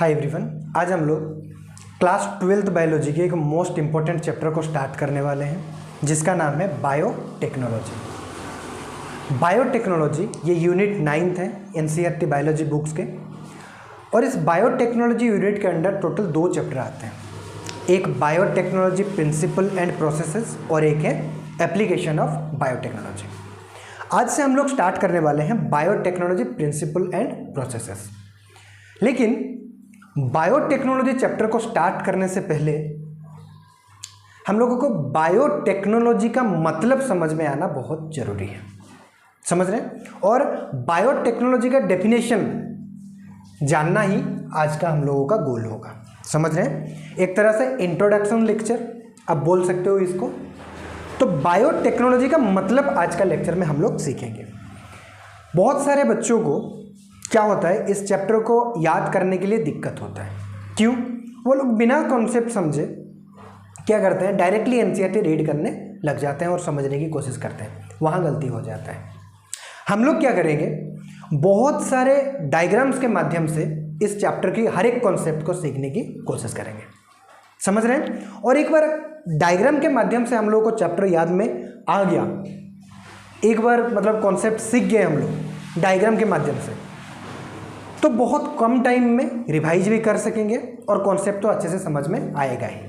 Hi everyone, आज हम लोग क्लास 12th बायोलॉजी के एक मोस्ट इम्पॉर्टेंट चैप्टर को स्टार्ट करने वाले हैं जिसका नाम है बायोटेक्नोलॉजी। बायोटेक्नोलॉजी ये यूनिट 9th है एनसीईआरटी बायोलॉजी बुक्स के। और इस बायोटेक्नोलॉजी यूनिट के अंडर टोटल 2 चैप्टर आते हैं, एक बायोटेक्नोलॉजी प्रिंसिपल एंड प्रोसेसेस और एक है एप्लीकेशन ऑफ बायोटेक्नोलॉजी। आज से हम लोग स्टार्ट करने वाले हैं बायोटेक्नोलॉजी प्रिंसिपल एंड प्रोसेसेस। लेकिन बायोटेक्नोलॉजी चैप्टर को स्टार्ट करने से पहले हम लोगों को बायोटेक्नोलॉजी का मतलब समझ में आना बहुत जरूरी है, समझ रहे हैं। और बायोटेक्नोलॉजी का डेफिनेशन जानना ही आज का हम लोगों का गोल होगा, समझ रहे हैं। एक तरह से इंट्रोडक्शन लेक्चर आप बोल सकते हो इसको। तो बायोटेक्नोलॉजी का मतलब आज का लेक्चर में हम लोग सीखेंगे। बहुत सारे बच्चों को क्या होता है, इस चैप्टर को याद करने के लिए दिक्कत होता है। क्यों? वो लोग बिना कॉन्सेप्ट समझे क्या करते हैं, डायरेक्टली एनसीईआरटी रीड करने लग जाते हैं और समझने की कोशिश करते हैं, वहाँ गलती हो जाता है। हम लोग क्या करेंगे, बहुत सारे डायग्राम्स के माध्यम से इस चैप्टर की हर एक कॉन्सेप्ट को सीखने की कोशिश करेंगे, समझ रहे हैं। और एक बार डायग्राम के माध्यम से हम लोगों को चैप्टर याद में आ गया, एक बार मतलब कॉन्सेप्ट सीख गए हम लोग डायग्राम के माध्यम से, तो बहुत कम टाइम में रिवाइज भी कर सकेंगे और कॉन्सेप्ट तो अच्छे से समझ में आएगा ही,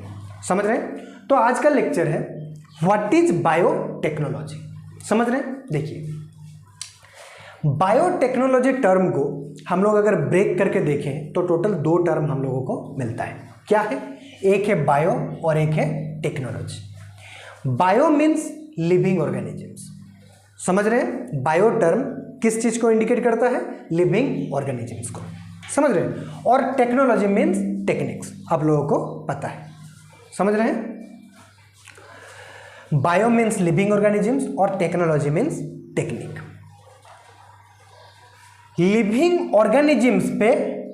समझ रहे हैं। तो आज का लेक्चर है व्हाट इज बायोटेक्नोलॉजी, समझ रहे हैं। देखिए, बायोटेक्नोलॉजी टर्म को हम लोग अगर ब्रेक करके देखें तो टोटल 2 टर्म हम लोगों को मिलता है। क्या है? एक है बायो और एक है technology. Bio means living organisms, समझ रहे हैं। बायो टर्म किस चीज को इंडिकेट करता है? लिविंग ऑर्गेनिजम्स को, समझ रहे हैं। और टेक्नोलॉजी मीन्स टेक्निक्स, आप लोगों को पता है, समझ रहे हैं। बायो मीन्स लिविंग ऑर्गेनिजम्स और technology means technique. Living organisms पे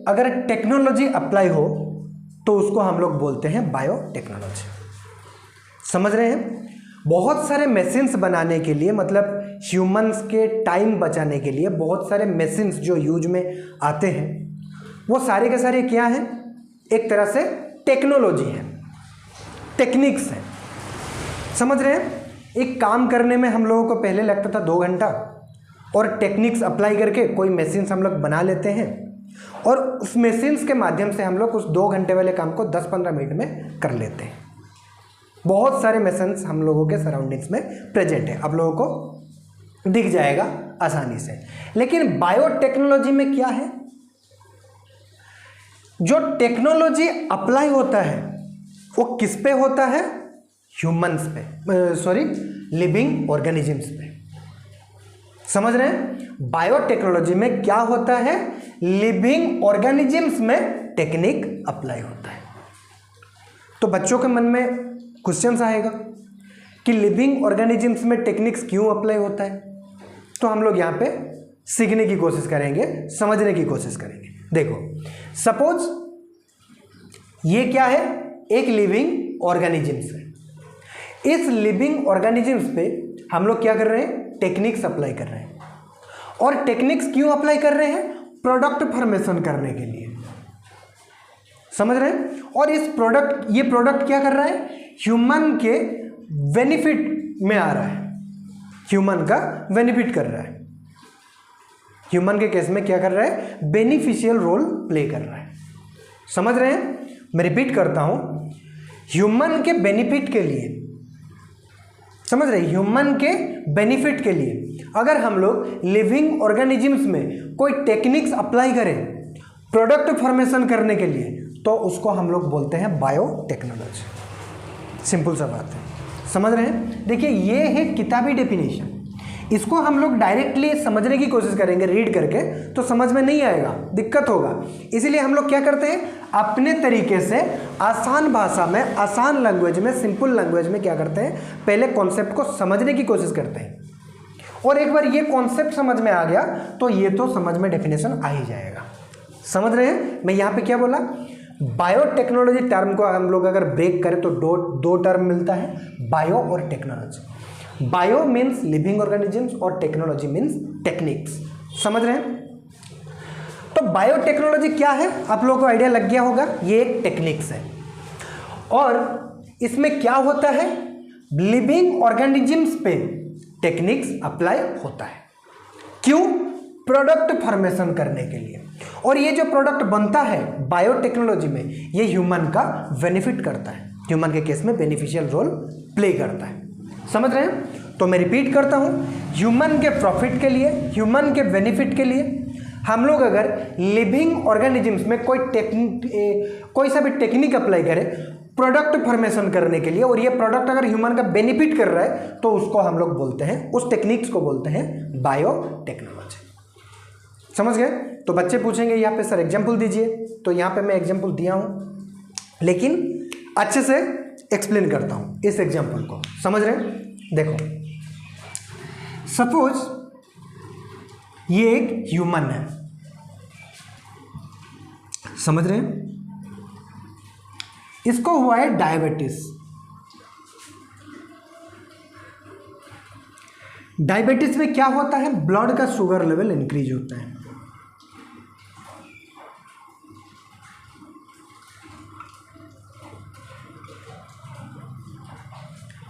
अगर टेक्नोलॉजी अप्लाई हो तो उसको हम लोग बोलते हैं बायोटेक्नोलॉजी, समझ रहे हैं। बहुत सारे मशीन्स बनाने के लिए, मतलब ह्यूमंस के टाइम बचाने के लिए बहुत सारे मशीन्स जो यूज में आते हैं, वो सारे के सारे क्या हैं? एक तरह से टेक्नोलॉजी है, टेक्निक्स है, समझ रहे हैं। एक काम करने में हम लोगों को पहले लगता था 2 घंटा, और टेक्निक्स अप्लाई करके कोई मशीन्स हम लोग बना लेते हैं और उस मशीन्स के माध्यम से हम लोग उस 2 घंटे वाले काम को 10-15 मिनट में कर लेते हैं। बहुत सारे मशीन्स हम लोगों के सराउंडिंग्स में प्रेजेंट है, आप लोगों को दिख जाएगा आसानी से। लेकिन बायोटेक्नोलॉजी में क्या है? जो टेक्नोलॉजी अप्लाई होता है वो किस पे होता है? ह्यूमंस पे, सॉरी, लिविंग ऑर्गेनिजम्स पे, समझ रहे हैं। बायोटेक्नोलॉजी में क्या होता है? लिविंग ऑर्गेनिजम्स में टेक्निक अप्लाई होता है। तो बच्चों के मन में क्वेश्चंस आएगा कि लिविंग ऑर्गेनिजम्स में टेक्निक्स क्यों अप्लाई होता है। तो हम लोग यहाँ पे सीखने की कोशिश करेंगे, समझने की कोशिश करेंगे। देखो, सपोज ये क्या है? एक लिविंग ऑर्गेनिजम्स है। इस लिविंग ऑर्गेनिजम्स पे हम लोग क्या कर रहे हैं? टेक्निक्स अप्लाई कर रहे हैं। और टेक्निक्स क्यों अप्लाई कर रहे हैं? प्रोडक्ट फॉर्मेशन करने के लिए, समझ रहे हैं। और ये प्रोडक्ट क्या कर रहा है? ह्यूमन के बेनिफिट में आ रहा है, ह्यूमन का बेनिफिट कर रहा है। ह्यूमन के केस में क्या कर रहा है? बेनिफिशियल रोल प्ले कर रहा है, समझ रहे हैं। मैं रिपीट करता हूं, ह्यूमन के बेनिफिट के लिए, समझ रहे, ह्यूमन के बेनिफिट के लिए अगर हम लोग लिविंग ऑर्गेनिजम्स में कोई टेक्निक्स अप्लाई करें प्रोडक्ट फॉर्मेशन करने के लिए, तो उसको हम लोग बोलते हैं बायोटेक्नोलॉजी। सिंपल सा बात है, समझ रहे हैं। देखिए, ये है किताबी डेफिनेशन। इसको हम लोग डायरेक्टली समझने की कोशिश करेंगे रीड करके तो समझ में नहीं आएगा, दिक्कत होगा। इसीलिए हम लोग क्या करते हैं, अपने तरीके से आसान भाषा में, आसान लैंग्वेज में, सिंपल लैंग्वेज में क्या करते हैं, पहले कॉन्सेप्ट को समझने की कोशिश करते हैं। और एक बार ये कॉन्सेप्ट समझ में आ गया तो ये तो समझ में डेफिनेशन आ ही जाएगा, समझ रहे हैं। मैं यहाँ पे क्या बोला, बायोटेक्नोलॉजी टर्म को हम लोग अगर ब्रेक करें तो दो टर्म मिलता है, बायो और technology. Bio means living organisms और टेक्नोलॉजी मीन्स टेक्निक्स, समझ रहे हैं। तो बायोटेक्नोलॉजी क्या है, आप लोगों को आइडिया लग गया होगा, ये एक टेक्निक्स है और इसमें क्या होता है, लिविंग ऑर्गेनिजम्स पे टेक्निक्स अप्लाई होता है। क्यों? प्रोडक्ट फॉर्मेशन करने के लिए। और ये जो प्रोडक्ट बनता है बायोटेक्नोलॉजी में, ये ह्यूमन का बेनिफिट करता है, ह्यूमन के केस में बेनिफिशियल रोल प्ले करता है। समझ रहे हैं? तो मैं रिपीट करता हूँ, ह्यूमन के प्रॉफिट के लिए, ह्यूमन के बेनिफिट के लिए हम लोग अगर लिविंग ऑर्गेनिजम्स में कोई सा भी टेक्निक अप्लाई करें प्रोडक्ट फॉर्मेशन करने के लिए, और ये प्रोडक्ट अगर ह्यूमन का बेनिफिट कर रहा है तो उसको हम लोग बोलते हैं, उस टेक्निक्स को बोलते हैं बायोटेक्नोलॉजी। समझ गए? तो बच्चे पूछेंगे यहाँ पे सर एग्जाम्पल दीजिए, तो यहाँ पे मैं एग्जाम्पल दिया हूँ, लेकिन अच्छे से एक्सप्लेन करता हूँ इस एग्जाम्पल को। समझ रहे हैं? देखो, सपोज ये एक ह्यूमन है, समझ रहे हैं? इसको हुआ है डायबिटीज। डायबिटीज में क्या होता है, ब्लड का शुगर लेवल इंक्रीज होता है।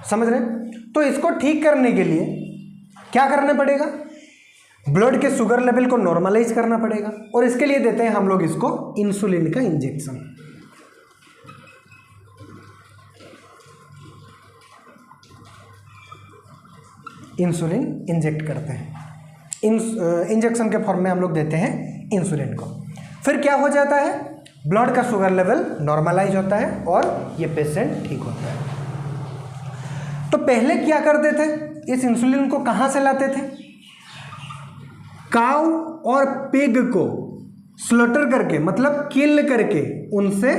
समझ रहे हैं? तो इसको ठीक करने के लिए क्या करना पड़ेगा, ब्लड के शुगर लेवल को नॉर्मलाइज करना पड़ेगा, और इसके लिए देते हैं हम लोग इसको इंसुलिन का इंजेक्शन। इंसुलिन इंजेक्ट करते हैं, इंजेक्शन के फॉर्म में हम लोग देते हैं इंसुलिन को। फिर क्या हो जाता है, ब्लड का शुगर लेवल नॉर्मलाइज होता है और ये पेशेंट ठीक होता है। तो पहले क्या करते थे, इस इंसुलिन को कहाँ से लाते थे, काऊ और पिग को स्लॉटर करके, मतलब किल करके उनसे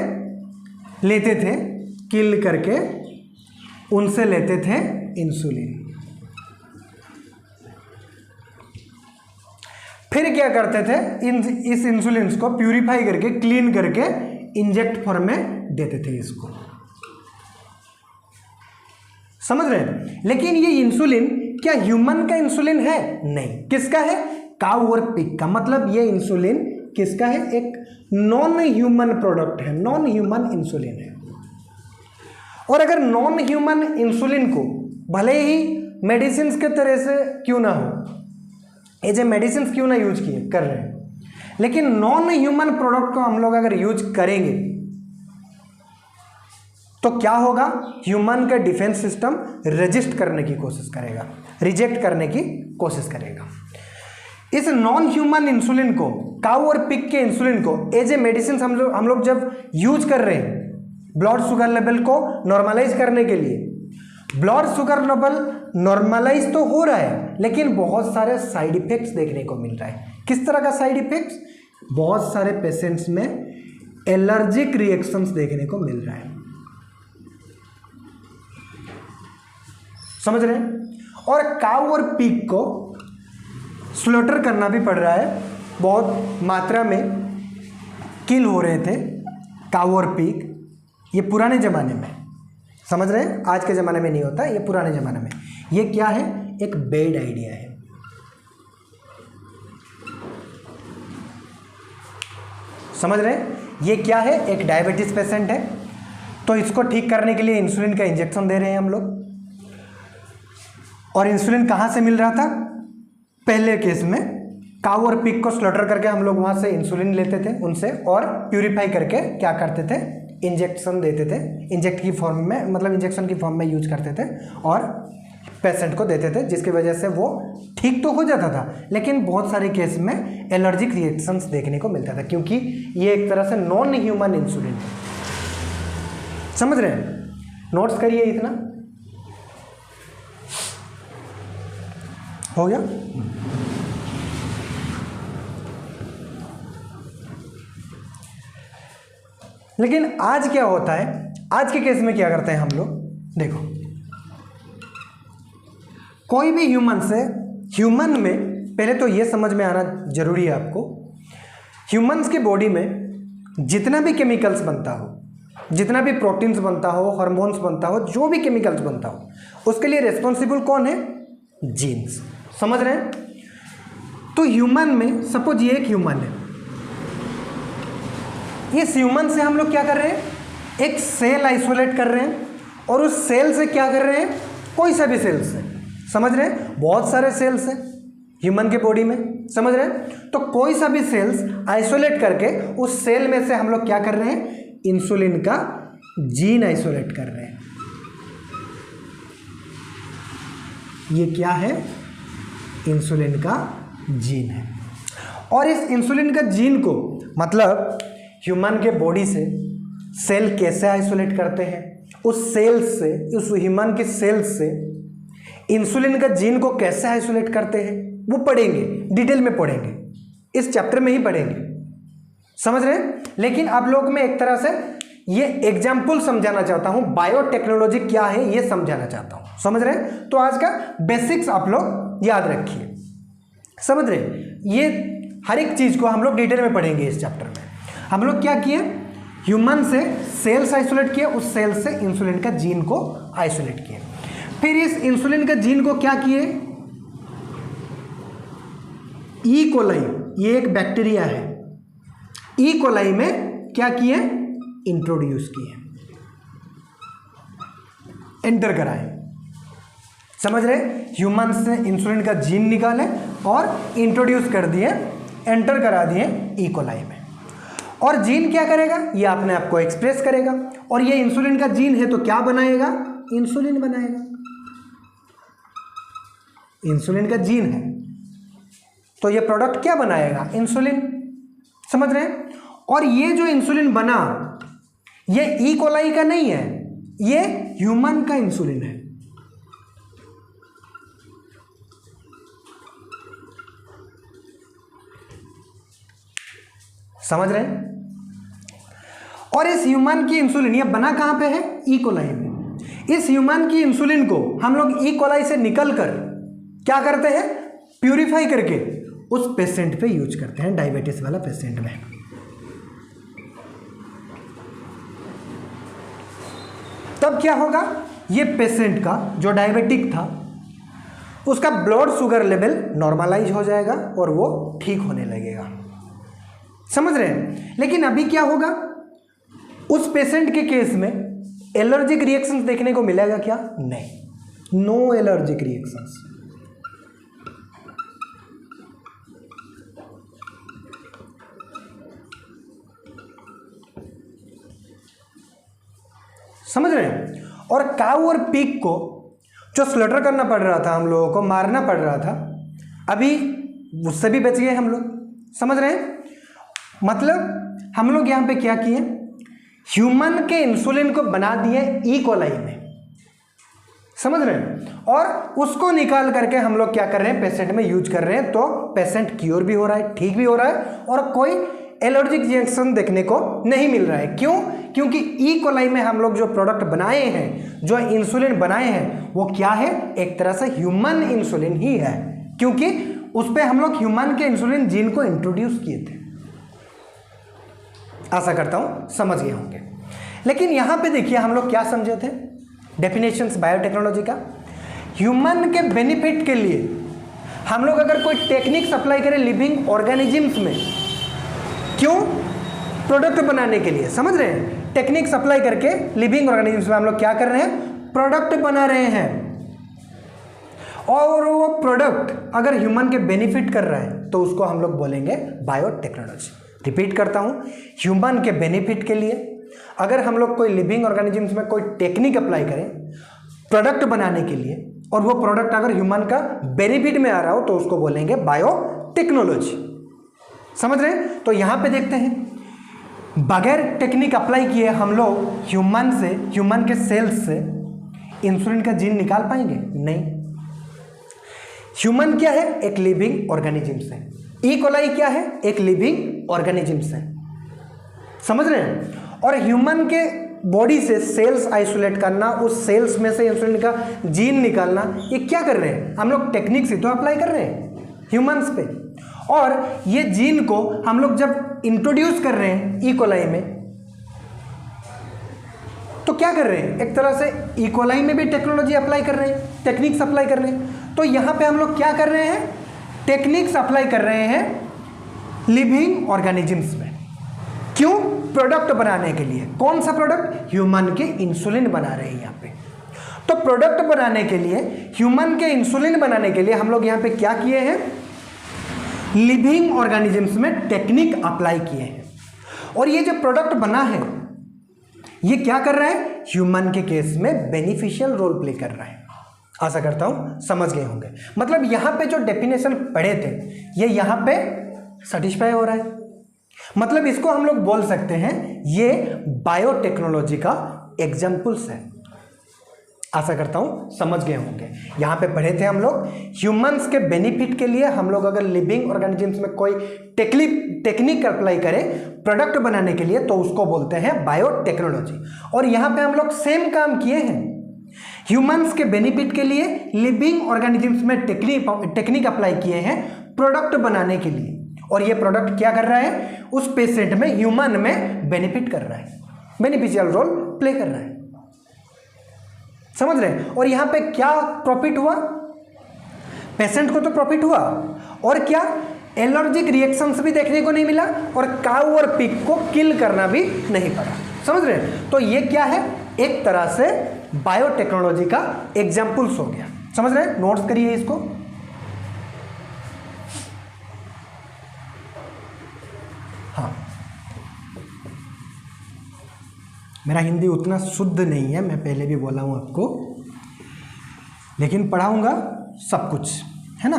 लेते थे, किल करके उनसे लेते थे इंसुलिन। फिर क्या करते थे, इस इंसुलिन को प्यूरिफाई करके, क्लीन करके इंजेक्ट फॉर्म में देते थे इसको। समझ रहे हैं? लेकिन ये इंसुलिन क्या ह्यूमन का इंसुलिन है? नहीं। किसका है? काऊ और पिग का। मतलब ये इंसुलिन किसका है? एक नॉन ह्यूमन प्रोडक्ट है, नॉन ह्यूमन इंसुलिन है। और अगर नॉन ह्यूमन इंसुलिन को भले ही मेडिसिन के तरह से क्यों ना हो, एज ए मेडिसिन क्यों ना यूज किए कर रहे हैं, लेकिन नॉन ह्यूमन प्रोडक्ट को हम लोग अगर यूज करेंगे तो क्या होगा, ह्यूमन का डिफेंस सिस्टम रेजिस्ट करने की कोशिश करेगा, रिजेक्ट करने की कोशिश करेगा। इस नॉन ह्यूमन इंसुलिन को, काऊ और पिग के इंसुलिन को एज ए मेडिसिन हम लोग जब यूज कर रहे हैं ब्लड शुगर लेवल को नॉर्मलाइज करने के लिए, ब्लड शुगर लेवल नॉर्मलाइज तो हो रहा है, लेकिन बहुत सारे साइड इफेक्ट्स देखने को मिल रहा है। किस तरह का साइड इफेक्ट्स? बहुत सारे पेशेंट्स में एलर्जिक रिएक्शंस देखने को मिल रहा है। समझ रहे हैं? और काऊ और पिग को स्लॉटर करना भी पड़ रहा है, बहुत मात्रा में किल हो रहे थे काऊ और पिग, ये पुराने ज़माने में। समझ रहे हैं? आज के ज़माने में नहीं होता, ये पुराने ज़माने में। ये क्या है? एक बैड आइडिया है। समझ रहे हैं? ये क्या है? एक डायबिटीज पेशेंट है, तो इसको ठीक करने के लिए इंसुलिन का इंजेक्शन दे रहे हैं हम लोग। और इंसुलिन कहाँ से मिल रहा था? पहले केस में काऊ और पिग को स्लॉटर करके हम लोग वहाँ से इंसुलिन लेते थे उनसे, और प्यूरिफाई करके क्या करते थे, इंजेक्शन देते थे, इंजेक्ट की फॉर्म में, मतलब इंजेक्शन की फॉर्म में यूज करते थे और पेशेंट को देते थे, जिसकी वजह से वो ठीक तो हो जाता था, लेकिन बहुत सारे केस में एलर्जिक रिएक्शंस देखने को मिलता था, क्योंकि ये एक तरह से नॉन ह्यूमन इंसुलिन है। समझ रहे हैं? नोट्स करिए, इतना हो गया। लेकिन आज क्या होता है, आज के केस में क्या करते हैं हम लोग, देखो, कोई भी ह्यूमन में पहले तो ये समझ में आना जरूरी है आपको, ह्यूमंस की बॉडी में जितना भी केमिकल्स बनता हो, जितना भी प्रोटीन्स बनता हो, हार्मोन्स बनता हो, जो भी केमिकल्स बनता हो, उसके लिए रिस्पॉन्सिबल कौन है? जीन्स। समझ रहे हैं? तो ह्यूमन में सपोज ये एक ह्यूमन है, इस ह्यूमन से हम लोग क्या कर रहे हैं, एक सेल आइसोलेट कर रहे हैं और उस सेल से क्या कर रहे हैं, कोई सा भी सेल से, समझ रहे हैं, बहुत सारे सेल्स हैं ह्यूमन के बॉडी में, समझ रहे हैं, तो कोई सा भी सेल्स आइसोलेट करके उस सेल में से हम लोग क्या कर रहे हैं, इंसुलिन का जीन आइसोलेट कर रहे हैं। ये क्या है, इंसुलिन का जीन है। और इस इंसुलिन का जीन को मतलब ह्यूमन के बॉडी से सेल कैसे आइसोलेट करते हैं, उस सेल से, उस ह्यूमन के सेल से इंसुलिन का जीन को कैसे आइसोलेट करते हैं, वो पढ़ेंगे, डिटेल में पढ़ेंगे, इस चैप्टर में ही पढ़ेंगे, समझ रहे हैं। लेकिन आप लोग में एक तरह से ये एग्जाम्पल समझाना चाहता हूं, बायोटेक्नोलॉजी क्या है ये समझाना चाहता हूं, समझ रहे हैं। तो आज का बेसिक्स आप लोग याद रखिए, समझ रहे हैं। ये हर एक चीज को हम लोग डिटेल में पढ़ेंगे इस चैप्टर में। हम लोग क्या किए, ह्यूमन से सेल्स आइसोलेट किए, उस सेल से इंसुलिन का जीन को आइसोलेट किए। फिर इस इंसुलिन का जीन को क्या किए, ई कोलाई, ये एक बैक्टीरिया है, ई कोलाई में क्या किए, इंट्रोड्यूस किए, एंटर कराए, समझ रहे। ह्यूमन से इंसुलिन का जीन निकाले और इंट्रोड्यूस कर दिए, एंटर करा दिए ई कोलाई में। और जीन क्या करेगा, ये अपने आप को एक्सप्रेस करेगा, और ये इंसुलिन का जीन है तो क्या बनाएगा, इंसुलिन बनाएगा। इंसुलिन का जीन है तो ये प्रोडक्ट क्या बनाएगा, इंसुलिन, समझ रहे हैं। और ये जो इंसुलिन बना ये ई कोलाई का नहीं है, ये ह्यूमन का इंसुलिन है, समझ रहे हैं। और इस ह्यूमन की इंसुलिन ये बना कहां पे है, ई कोलाई में। इस ह्यूमन की इंसुलिन को हम लोग ई कोलाई से निकलकर क्या करते हैं, प्यूरिफाई करके उस पेशेंट पे यूज करते हैं, डायबिटीज वाला पेशेंट में। तब क्या होगा, ये पेशेंट का जो डायबिटिक था उसका ब्लड शुगर लेवल नॉर्मलाइज हो जाएगा और वो ठीक होने लगेगा, समझ रहे हैं। लेकिन अभी क्या होगा, उस पेशेंट के केस में एलर्जिक रिएक्शंस देखने को मिलेगा क्या, नहीं, नो एलर्जिक रिएक्शंस। समझ रहे हैं। और काऊ और पिग को जो स्लॉटर करना पड़ रहा था, हम लोगों को मारना पड़ रहा था, अभी उससे भी बच गए हम लोग, समझ रहे हैं। मतलब हम लोग यहाँ पे क्या किए, ह्यूमन के इंसुलिन को बना दिए ई कोलाई में, समझ रहे हैं, और उसको निकाल करके हम लोग क्या कर रहे हैं, पेशेंट में यूज कर रहे हैं, तो पेशेंट क्योर भी हो रहा है, ठीक भी हो रहा है, और कोई एलर्जिक रिएक्शन देखने को नहीं मिल रहा है। क्यों, क्योंकि ई कोलाई में हम लोग जो प्रोडक्ट बनाए हैं, जो इंसुलिन बनाए हैं, वो क्या है, एक तरह से ह्यूमन इंसुलिन ही है, क्योंकि उस पर हम लोग ह्यूमन के इंसुलिन जीन को इंट्रोड्यूस किए थे। आशा करता हूं समझ गए होंगे। लेकिन यहां पे देखिए हम लोग क्या समझे थे, डेफिनेशंस बायोटेक्नोलॉजी का। ह्यूमन के बेनिफिट के लिए हम लोग अगर कोई टेक्निक्स अप्लाई करें लिविंग ऑर्गेनिजम्स में, क्यों, प्रोडक्ट बनाने के लिए, समझ रहे हैं। टेक्निक्स अप्लाई करके लिविंग ऑर्गेनिजम्स में हम लोग क्या कर रहे हैं, प्रोडक्ट बना रहे हैं, और वो प्रोडक्ट अगर ह्यूमन के बेनिफिट कर रहा है तो उसको हम लोग बोलेंगे बायोटेक्नोलॉजी। रिपीट करता हूं, ह्यूमन के बेनिफिट के लिए अगर हम लोग कोई लिविंग ऑर्गेनिजम्स में कोई टेक्निक अप्लाई करें प्रोडक्ट बनाने के लिए, और वो प्रोडक्ट अगर ह्यूमन का बेनिफिट में आ रहा हो तो उसको बोलेंगे बायोटेक्नोलॉजी, समझ रहे हैं। तो यहां पे देखते हैं, बगैर टेक्निक अप्लाई किए हम लोग ह्यूमन से, ह्यूमन के सेल्स से इंसुलिन का जीन निकाल पाएंगे, नहीं। ह्यूमन क्या है, एक लिविंग ऑर्गेनिजम्स है। ई कोलाई क्या है, एक लिविंग ऑर्गेनिजम्स है, समझ रहे हैं। और ह्यूमन के बॉडी से सेल्स आइसोलेट करना, उस सेल्स में से इंसुलिन का जीन निकालना, ये क्या कर रहे हैं, हम लोग टेक्निक से तो अप्लाई कर रहे हैं ह्यूमंस पे। और ये जीन को हम लोग जब इंट्रोड्यूस कर रहे हैं ई कोलाई में, तो क्या कर रहे हैं, एक तरह से ई कोलाई में भी टेक्नोलॉजी अप्लाई कर रहे हैं, टेक्निक्स अप्लाई कर रहे हैं। तो यहां पे हम लोग क्या कर रहे हैं, टेक्निक्स अप्लाई कर रहे हैं लिविंग ऑर्गेनिजम्स में, क्यों? प्रोडक्ट बनाने के लिए। कौन सा प्रोडक्ट? ह्यूमन के इंसुलिन बना रहे हैं यहाँ पे। तो प्रोडक्ट बनाने के लिए, ह्यूमन के इंसुलिन बनाने के लिए हम लोग यहाँ पे क्या किए हैं? लिविंग ऑर्गेनिजम्स में टेक्निक अप्लाई किए हैं। और ये जो प्रोडक्ट बना है ये क्या कर रहा है? ह्यूमन के केस में बेनिफिशियल रोल प्ले कर रहा है। आशा करता हूं समझ गए होंगे। मतलब यहां पे जो डेफिनेशन पढ़े थे ये यहां पे सेटिस्फाई हो रहा है। मतलब इसको हम लोग बोल सकते हैं ये बायोटेक्नोलॉजी का एग्जाम्पल्स है। आशा करता हूं समझ गए होंगे। यहां पे पढ़े थे हम लोग ह्यूमंस के बेनिफिट के लिए हम लोग अगर लिविंग ऑर्गेनिजम्स में कोई टेक्निक अप्लाई करें प्रोडक्ट बनाने के लिए तो उसको बोलते हैं बायोटेक्नोलॉजी। और यहां पे हम लोग सेम काम किए हैं। ह्यूमंस के बेनिफिट के लिए लिविंग ऑर्गेनिजम्स में टेक्निक अप्लाई किए हैं प्रोडक्ट बनाने के लिए। और ये प्रोडक्ट क्या कर रहा है? उस पेशेंट में, ह्यूमन में बेनिफिट कर रहा है, बेनिफिशियल रोल प्ले कर रहा है। समझ रहे हैं? और यहां पे क्या प्रॉफिट हुआ? पेशेंट को तो प्रॉफिट हुआ, और क्या एलर्जिक रिएक्शंस भी देखने को नहीं मिला, और काऊ और पिग को किल करना भी नहीं पड़ा। समझ रहे हैं? तो ये क्या है? एक तरह से बायोटेक्नोलॉजी का एग्जाम्पल्स हो गया। समझ रहे हैं? नोट्स करिए इसको। हाँ, मेरा हिंदी उतना शुद्ध नहीं है, मैं पहले भी बोला हूं आपको, लेकिन पढ़ाऊंगा सब कुछ, है ना?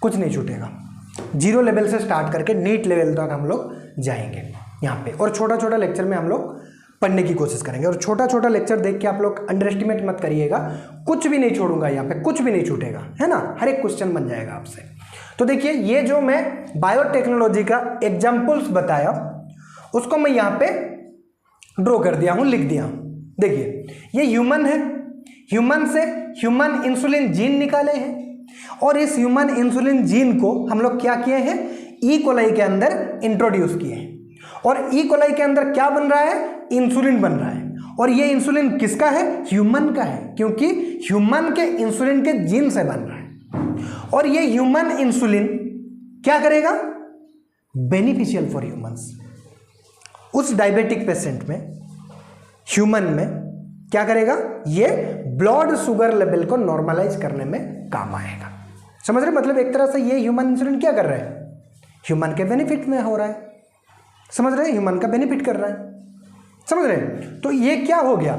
कुछ नहीं छूटेगा। 0 लेवल से स्टार्ट करके नीट लेवल तक हम लोग जाएंगे यहाँ पे। और छोटा छोटा लेक्चर में हम लोग पढ़ने की कोशिश करेंगे। और छोटा छोटा लेक्चर देख के आप लोग अंडर एस्टिमेट मत करिएगा। कुछ भी नहीं छोड़ूंगा यहाँ पे, कुछ भी नहीं छूटेगा, है ना? हर एक क्वेश्चन बन जाएगा आपसे। तो देखिए ये जो मैं बायोटेक्नोलॉजी का एग्जाम्पल्स बताया उसको मैं यहाँ पे ड्रॉ कर दिया हूँ, लिख दिया हूँ। देखिए ये ह्यूमन है, ह्यूमन से ह्यूमन इंसुलिन जीन निकाले हैं, और इस ह्यूमन इंसुलिन जीन को हम लोग क्या किए हैं? ई कोलाई के अंदर इंट्रोड्यूस किए हैं। और ई कोलाई के अंदर क्या बन रहा है? इंसुलिन बन रहा है। और ये इंसुलिन किसका है? ह्यूमन का है, क्योंकि ह्यूमन के इंसुलिन के जीन से बन रहा है। और ये ह्यूमन इंसुलिन क्या करेगा? Beneficial for humans. उस डायबिटिक पेशेंट में, ह्यूमन में क्या करेगा? ये ब्लड शुगर लेवल को नॉर्मलाइज करने में काम आएगा। समझ रहे? मतलब एक तरह से ये ह्यूमन इंसुलिन क्या कर रहा है? ह्यूमन के बेनिफिट में हो रहा है। समझ रहे हैं? ह्यूमन का बेनिफिट कर रहा है। समझ रहे हैं? तो ये क्या हो गया?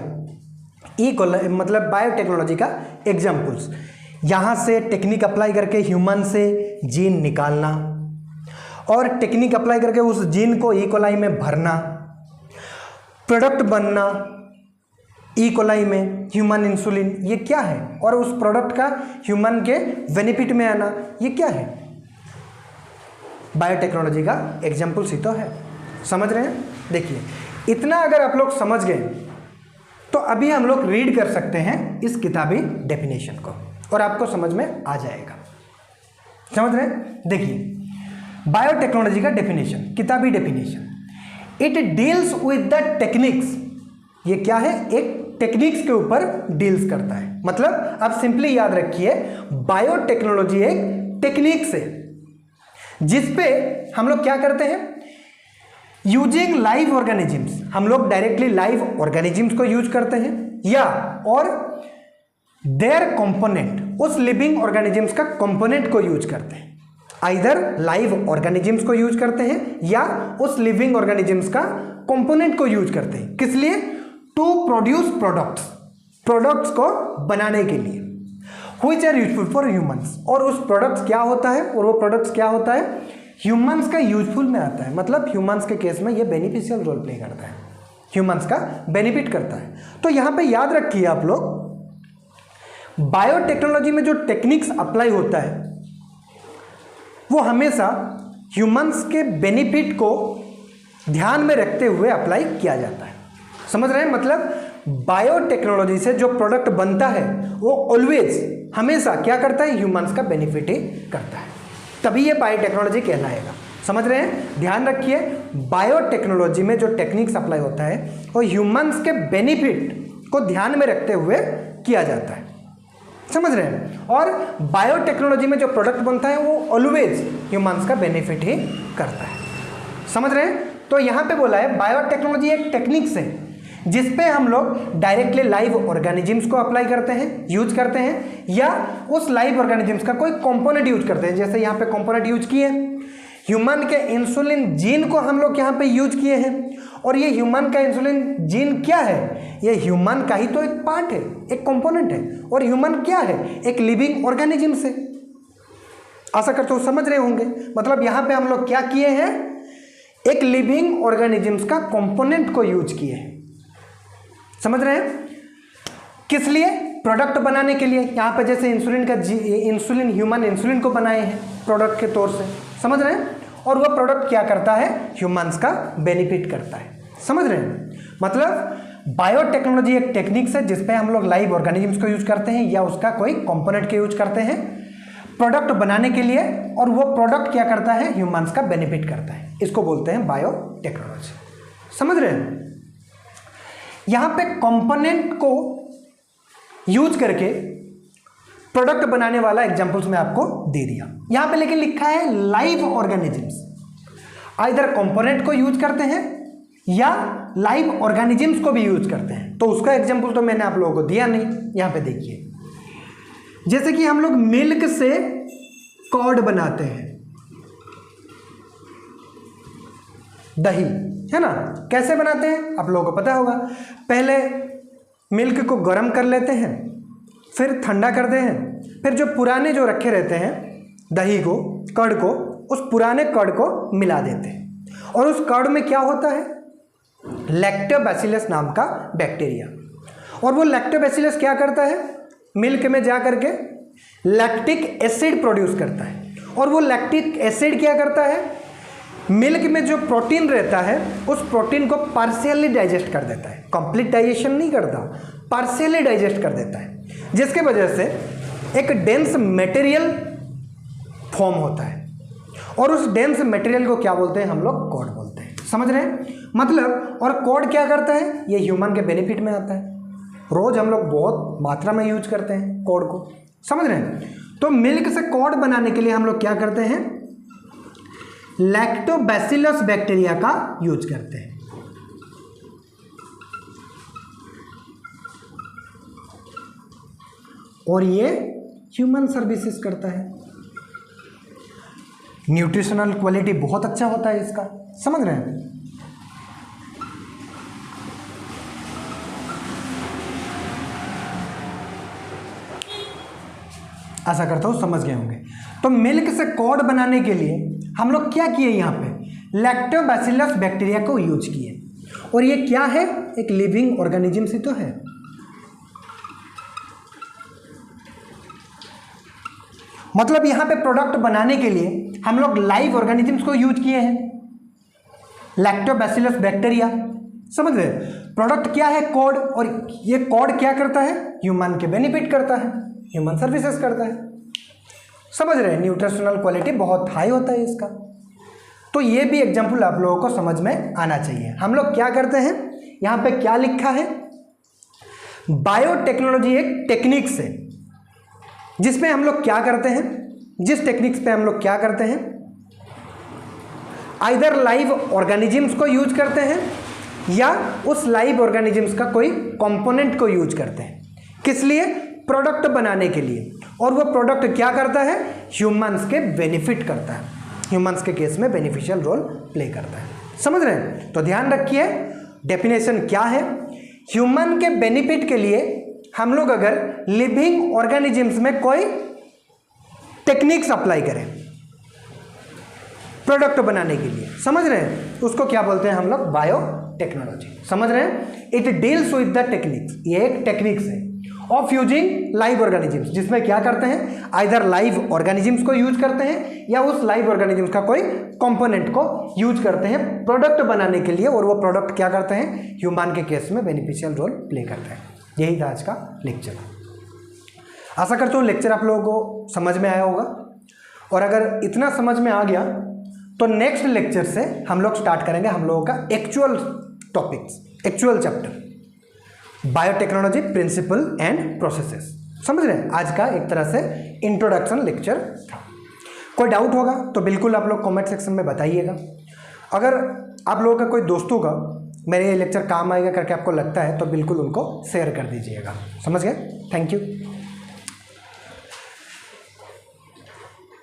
मतलब बायोटेक्नोलॉजी का एग्जाम्पल्स। यहां से टेक्निक अप्लाई करके ह्यूमन से जीन निकालना, और टेक्निक अप्लाई करके उस जीन को ई कोलाई में भरना, प्रोडक्ट बनना ई कोलाई में ह्यूमन इंसुलिन, ये क्या है? और उस प्रोडक्ट का ह्यूमन के बेनिफिट में आना, ये क्या है? बायोटेक्नोलॉजी का एग्जाम्पल्स ही तो है। समझ रहे हैं? देखिए इतना अगर आप लोग समझ गए तो अभी हम लोग रीड कर सकते हैं इस किताबी डेफिनेशन को, और आपको समझ में आ जाएगा। समझ रहे हैं? देखिए बायोटेक्नोलॉजी का डेफिनेशन, किताबी definition, it deals with the techniques. ये क्या है? एक टेक्निक्स के ऊपर डील्स करता है। मतलब आप सिंपली याद रखिए बायोटेक्नोलॉजी एक टेक्निक्स है जिसपे हम लोग क्या करते हैं? यूजिंग लाइव ऑर्गेनिजम्स, हम लोग डायरेक्टली लाइव ऑर्गेनिजम्स को यूज करते हैं, या और देयर कंपोनेंट, उस लिविंग ऑर्गेनिजम्स का कंपोनेंट को यूज करते हैं। आइदर लाइव ऑर्गेनिजम्स को यूज करते हैं या उस लिविंग ऑर्गेनिजम्स का कंपोनेंट को यूज करते हैं। किस लिए? टू प्रोड्यूस प्रोडक्ट्स, प्रोडक्ट्स को बनाने के लिए, which are useful for humans. और उस प्रोडक्ट्स क्या होता है? और वो प्रोडक्ट्स क्या होता है? ह्यूमंस का यूजफुल में आता है। मतलब ह्यूमंस के केस में ये बेनिफिशियल रोल प्ले करता है, ह्यूमंस का बेनिफिट करता है। तो यहां पे याद रखिए आप लोग, बायोटेक्नोलॉजी में जो टेक्निक्स अप्लाई होता है वो हमेशा ह्यूमंस के बेनिफिट को ध्यान में रखते हुए अप्लाई किया जाता है। समझ रहे हैं? मतलब बायोटेक्नोलॉजी से जो प्रोडक्ट बनता है वो ऑलवेज, हमेशा क्या करता है? ह्यूमंस का बेनिफिट ही करता है, तभी ये बायोटेक्नोलॉजी कहलाएगा। समझ रहे हैं? ध्यान रखिए बायोटेक्नोलॉजी में जो टेक्निक्स अप्लाई होता है वो ह्यूमंस के बेनिफिट को ध्यान में रखते हुए किया जाता है। समझ रहे हैं? और बायोटेक्नोलॉजी में जो प्रोडक्ट बनता है वो ऑलवेज ह्यूमंस का बेनिफिट ही करता है। समझ रहे हैं? तो यहाँ पे बोला है बायोटेक्नोलॉजी एक टेक्निक्स है जिसपे हम लोग डायरेक्टली लाइव ऑर्गेनिजम्स को अप्लाई करते हैं, यूज करते हैं, या उस लाइव ऑर्गेनिजम्स का कोई कंपोनेंट यूज करते हैं। जैसे यहाँ पे कंपोनेंट यूज किए ह्यूमन के इंसुलिन जीन को हम लोग यहाँ पे यूज किए हैं। और ये ह्यूमन का इंसुलिन जीन क्या है? ये ह्यूमन का ही तो एक पार्ट है, एक कंपोनेंट है। और ह्यूमन क्या है? एक लिविंग ऑर्गेनिज्म से। आशा करते हो समझ रहे होंगे। मतलब यहाँ पे हम लोग क्या किए हैं? एक लिविंग ऑर्गेनिजम्स का कंपोनेंट को यूज किए हैं। समझ रहे हैं? किस लिए? प्रोडक्ट बनाने के लिए। यहाँ पे जैसे इंसुलिन ह्यूमन इंसुलिन को बनाए हैं प्रोडक्ट के तौर से। समझ रहे हैं? और वह प्रोडक्ट क्या करता है? ह्यूमंस का बेनिफिट करता है। समझ रहे हैं? मतलब बायोटेक्नोलॉजी एक टेक्निक्स है जिसपे हम लोग लाइव ऑर्गेनिजम्स को यूज करते हैं या उसका कोई कंपोनेंट को यूज करते हैं प्रोडक्ट बनाने के लिए, और वो प्रोडक्ट क्या करता है? ह्यूमंस का बेनिफिट करता है। इसको बोलते हैं बायोटेक्नोलॉजी। समझ रहे हैं? यहां पे कंपोनेंट को यूज करके प्रोडक्ट बनाने वाला एग्जांपल्स मैं आपको दे दिया। यहां पे लेकिन लिखा है लाइव ऑर्गेनिजम्स। आइदर कंपोनेंट को यूज करते हैं या लाइव ऑर्गेनिजम्स को भी यूज करते हैं। तो उसका एग्जांपल तो मैंने आप लोगों को दिया नहीं। यहां पे देखिए, जैसे कि हम लोग मिल्क से कर्ड बनाते हैं, दही, है ना? कैसे बनाते हैं आप लोगों को पता होगा। पहले मिल्क को गर्म कर लेते हैं, फिर ठंडा करते हैं, फिर जो पुराने जो रखे रहते हैं दही को, कर्ड को, उस पुराने कर्ड को मिला देते हैं। और उस कर्ड में क्या होता है? लैक्टोबैसिलस नाम का बैक्टीरिया। और वो लैक्टोबैसिलस क्या करता है? मिल्क में जा करके लैक्टिक एसिड प्रोड्यूस करता है। और वो लैक्टिक एसिड क्या करता है? मिल्क में जो प्रोटीन रहता है उस प्रोटीन को पार्शियली डाइजेस्ट कर देता है। कंप्लीट डाइजेशन नहीं करता, पार्शियली डाइजेस्ट कर देता है, जिसके वजह से एक डेंस मटेरियल फॉर्म होता है। और उस डेंस मटेरियल को क्या बोलते हैं? हम लोग कोड बोलते हैं। समझ रहे हैं? मतलब और कोड क्या करता है? ये ह्यूमन के बेनिफिट में आता है। रोज हम लोग बहुत मात्रा में यूज करते हैं कोड को। समझ रहे हैं? तो मिल्क से कोड बनाने के लिए हम लोग क्या करते हैं? लैक्टोबैसिलस बैक्टीरिया का यूज करते हैं। और ये ह्यूमन सर्विसेज करता है। न्यूट्रिशनल क्वालिटी बहुत अच्छा होता है इसका। समझ रहे हैं? आशा करता हूं समझ गए होंगे। तो मिल्क से कर्ड बनाने के लिए हम लोग क्या किए? यहां पे लैक्टोबैसिलस बैक्टीरिया को यूज किए। और ये क्या है? एक लिविंग ऑर्गेनिज्म ही तो है। मतलब यहां पे प्रोडक्ट बनाने के लिए हम लोग लाइव ऑर्गेनिजम्स को यूज किए हैं, लैक्टोबैसिलस बैक्टीरिया। समझ रहे? प्रोडक्ट क्या है? कोड। और ये कोड क्या करता है? ह्यूमन के बेनिफिट करता है, ह्यूमन सर्विसेज करता है। समझ रहे हैं? न्यूट्रिशनल क्वालिटी बहुत हाई होता है इसका। तो ये भी एग्जांपल आप लोगों को समझ में आना चाहिए। हम लोग क्या करते हैं? यहां पे क्या लिखा है? बायोटेक्नोलॉजी एक टेक्निक्स है जिसमें हम लोग क्या करते हैं? जिस टेक्निक्स पे हम लोग क्या करते हैं? आइदर लाइव ऑर्गेनिजम्स को यूज करते हैं या उस लाइव ऑर्गेनिजम्स का कोई कंपोनेंट को यूज करते हैं। किस लिए? प्रोडक्ट बनाने के लिए। और वो प्रोडक्ट क्या करता है? ह्यूमंस के बेनिफिट करता है, ह्यूमंस के केस में बेनिफिशियल रोल प्ले करता है। समझ रहे हैं? तो ध्यान रखिए, डेफिनेशन क्या है? ह्यूमन के बेनिफिट के लिए हम लोग अगर लिविंग ऑर्गेनिजम्स में कोई टेक्निक्स अप्लाई करें प्रोडक्ट बनाने के लिए, समझ रहे हैं, उसको क्या बोलते हैं हम लोग? बायोटेक्नोलॉजी। समझ रहे हैं? It deals with the techniques. ये एक टेक्निक्स है ऑफ यूजिंग लाइव ऑर्गेनिजम्स, जिसमें क्या करते हैं? आइदर लाइव ऑर्गेनिजम्स को यूज करते हैं या उस लाइव ऑर्गेनिजम्स का कोई कंपोनेंट को यूज करते हैं प्रोडक्ट बनाने के लिए। और वो प्रोडक्ट क्या करते हैं? ह्यूमन के केस में बेनिफिशियल रोल प्ले करते हैं। यही था आज का लेक्चर। आशा करता हूँ लेक्चर आप लोगों को समझ में आया होगा। और अगर इतना समझ में आ गया तो नेक्स्ट लेक्चर से हम लोग स्टार्ट करेंगे हम लोगों का actual topics, actual chapter, biotechnology principle and processes. समझ रहे हैं? आज का एक तरह से इंट्रोडक्शन लेक्चर था। कोई डाउट होगा तो बिल्कुल आप लोग कमेंट सेक्शन में बताइएगा। अगर आप लोगों का कोई दोस्तों का मेरे ये लेक्चर काम आएगा करके आपको लगता है तो बिल्कुल उनको शेयर कर दीजिएगा। समझ गए? Thank you.